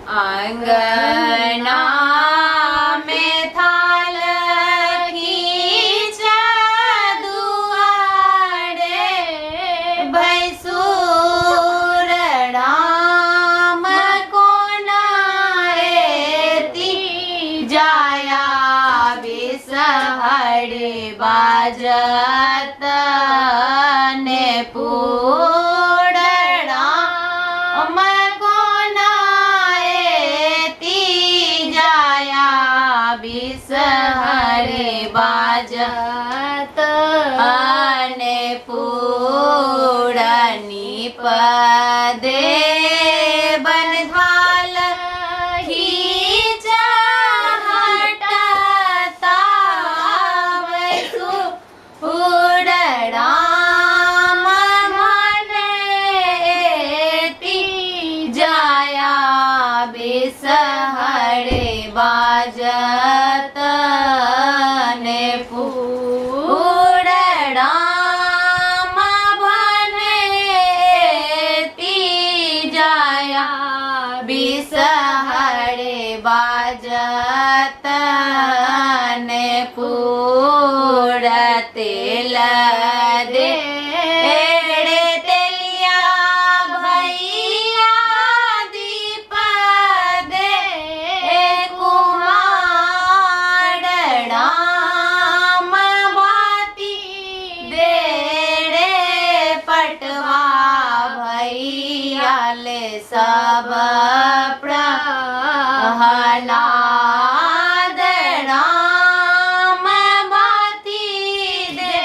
अंगना में थाल खींच दुआरे भैंसुर राम कोना एती जाया बिसहरे बाजत ने पूर्ण राम कोना एती जाया बिसहरे बाजत ने पूरनी पदे बनधाल खींच हटता भैंसुर राम एती जाया बिसहरे बाजत ने पूर्ण राम एती जाया बिसहरे बाजत ने पूर्ण तेल दे तेलिया भैया दीप दे कुमार राम बाती दे रे पटवा भैया ले सब प्रहलाद राम बाती दे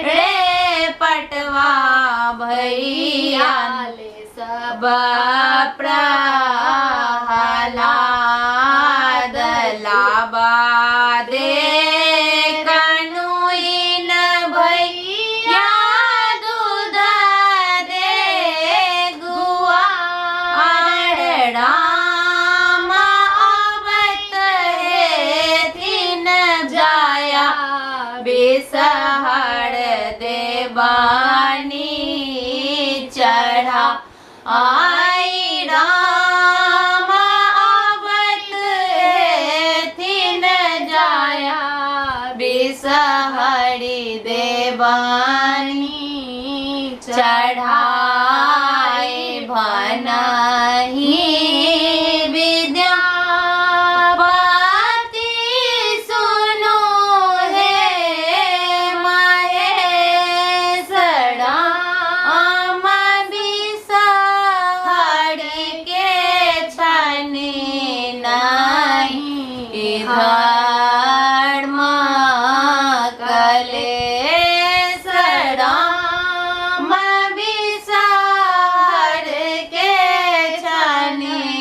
रे पटवा भैया ले सब प्रहलाद लाबा दे कनुइन भैया दूध दे गुआर राम आवत हेथिन जाया बिसहर देवानी चढ़ा आई राम आवत हेथिन जाया बिसहरी देवानी चढ़ाई भनहि विद्यापति सुनो हे महेश राम बिसहरी के छनि नहीं धर्म कले